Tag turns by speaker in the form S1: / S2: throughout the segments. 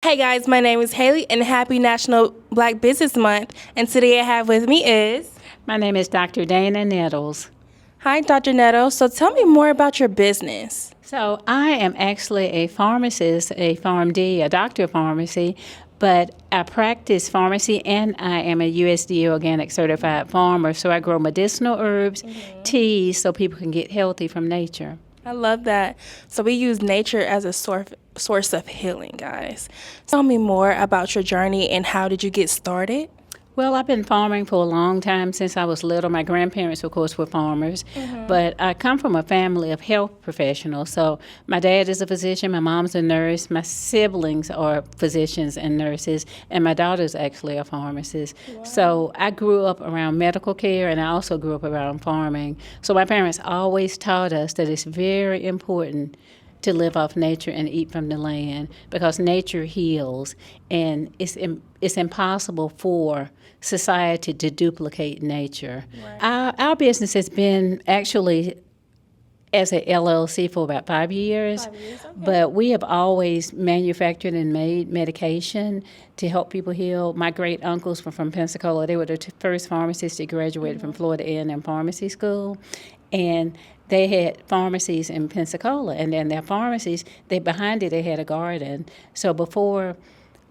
S1: Hey guys, my name is Haley and happy National Black Business Month. And today I have with me is...
S2: My name is Dr. Dana Nettles.
S1: Hi, Dr. Nettles. So tell me more about your business.
S2: So I am actually a pharmacist, a PharmD, a doctor of pharmacy, but I practice pharmacy and I am a USDA organic certified farmer. So I grow medicinal herbs, teas, so people can get healthy from nature.
S1: I love that. So we use nature as a source of healing, guys. Tell me more about your journey and how did you get started?
S2: Well, I've been farming for a long time since I was little. My grandparents, of course, were farmers, but I come from a family of health professionals. So my dad is a physician, my mom's a nurse, my siblings are physicians and nurses, and my daughter's actually a pharmacist. Wow. So I grew up around medical care, and I also grew up around farming. So my parents always taught us that it's very important to live off nature and eat from the land because nature heals, and it's impossible for society to duplicate nature. Right. Our business has been actually as a LLC for about 5 years, okay. But we have always manufactured and made medication to help people heal. My great uncles were from Pensacola. They were the first pharmacists that graduated from Florida A&M Pharmacy School, and they had pharmacies in Pensacola, and then their pharmacies, behind it they had a garden. So before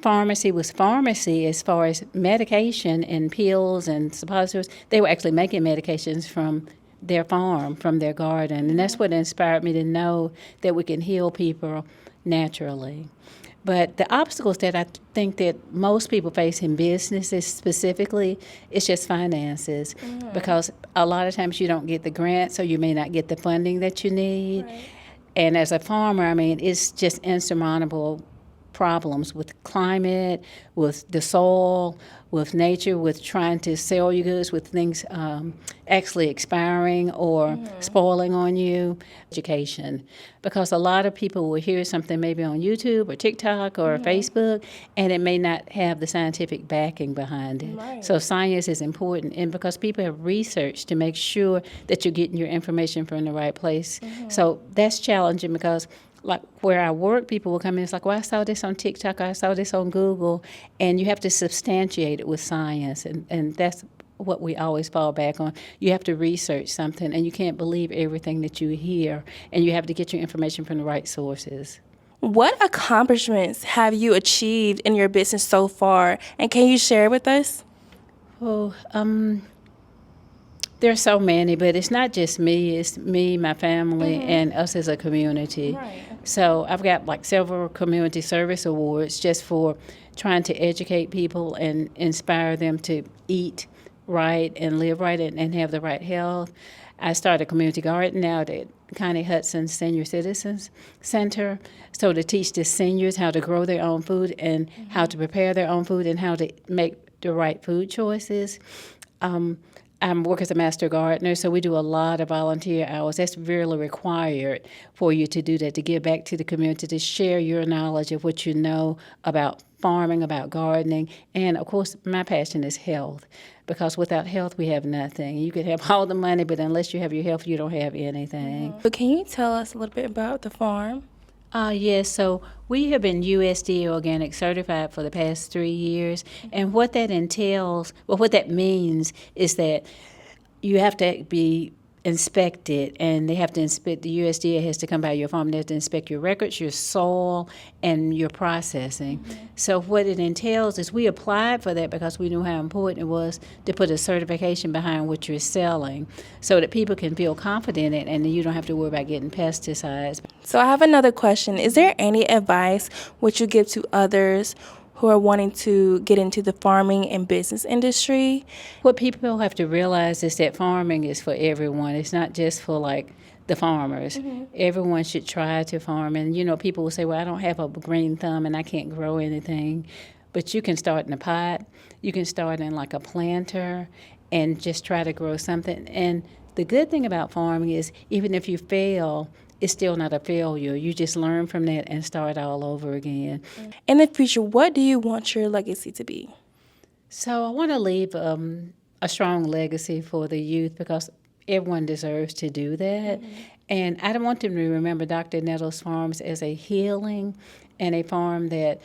S2: pharmacy was pharmacy, as far as medication and pills and suppositories, they were actually making medications from their farm, from their garden. And that's what inspired me to know that we can heal people naturally. But the obstacles that I think that most people face in businesses specifically, it's just finances. Because a lot of times you don't get the grant, so you may not get the funding that you need. Right. And as a farmer, I mean, it's just insurmountable problems with climate, with the soil, with nature, with trying to sell your goods, with things actually expiring or spoiling on you. Education, because a lot of people will hear something maybe on YouTube or TikTok or Facebook, and it may not have the scientific backing behind it. Right. So science is important, and because people have researched to make sure that you're getting your information from the right place. So that's challenging because like where I work, people will come in, it's like, well, I saw this on TikTok, I saw this on Google, and you have to substantiate it with science, and that's what we always fall back on. You have to research something, and you can't believe everything that you hear, and you have to get your information from the right sources.
S1: What accomplishments have you achieved in your business so far, and can you share with us?
S2: Oh, there's so many, but it's not just me. It's me, my family, and us as a community. Right. So I've got like several community service awards just for trying to educate people and inspire them to eat right and live right and have the right health. I started a community garden out at Connie Hudson Senior Citizens Center, so to teach the seniors how to grow their own food and how to prepare their own food and how to make the right food choices. I work as a master gardener, so we do a lot of volunteer hours. That's really required for you to do that, to give back to the community, to share your knowledge of what you know about farming, about gardening. And, of course, my passion is health, because without health, we have nothing. You could have all the money, but unless you have your health, you don't have anything.
S1: But can you tell us a little bit about the farm?
S2: Yes, so we have been USDA organic certified for the past 3 years, and what that entails, well, what that means is that you have to be inspected, and they have to inspect, the USDA has to come by your farm, they have to inspect your records, your soil, and your processing. So what it entails is we applied for that because we knew how important it was to put a certification behind what you're selling so that people can feel confident in it and you don't have to worry about getting pesticides.
S1: So I have another question. Is there any advice which you give to others who are wanting to get into the farming and business industry?
S2: What people have to realize is that farming is for everyone. It's not just for like the farmers. Everyone should try to farm. And, you know, people will say, well, I don't have a green thumb and I can't grow anything. But you can start in a pot. You can start in like a planter and just try to grow something. And the good thing about farming is even if you fail, it's still not a failure. You just learn from that and start all over again.
S1: In the future, what do you want your legacy to be?
S2: So I want to leave a strong legacy for the youth because everyone deserves to do that. And I don't want them to remember Dr. Nettles Farms as a healing and a farm that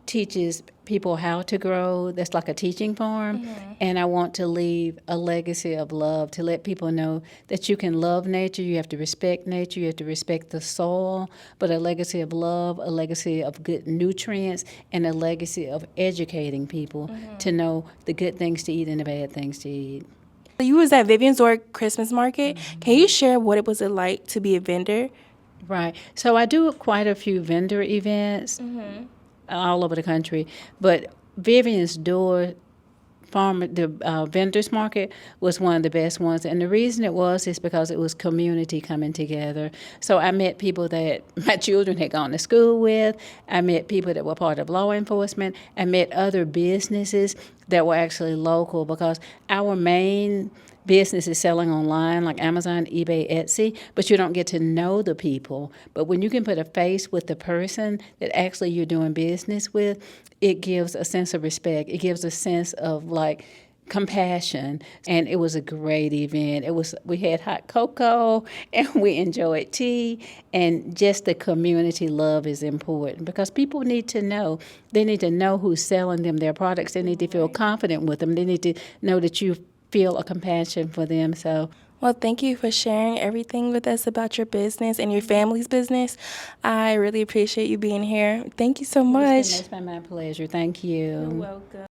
S2: teaches people how to grow. That's like a teaching farm. And I want to leave a legacy of love to let people know that you can love nature, you have to respect nature, you have to respect the soil, but a legacy of love, a legacy of good nutrients, and a legacy of educating people to know the good things to eat and the bad things to eat.
S1: You was at Vivian's or Christmas market. Can you share what it was like to be a vendor?
S2: Right. So I do quite a few vendor events all over the country, but Vivian's door vendors market was one of the best ones, and the reason it was is because it was community coming together. So I met people that my children had gone to school with. I met people that were part of law enforcement. I met other businesses that were actually local, because our main business is selling online like Amazon, eBay, Etsy, but you don't get to know the people. But when you can put a face with the person that actually you're doing business with, it gives a sense of respect. It gives a sense of like compassion, and it was a great event. We had hot cocoa and we enjoyed tea, and just the community love is important because people need to know. They need to know who's selling them their products. They need to feel confident with them. They need to know that you feel a compassion for them. So,
S1: well, thank you for sharing everything with us about your business and your family's business. I really appreciate you being here. Thank you so much.
S2: It's been my pleasure. Thank you.
S1: You're welcome.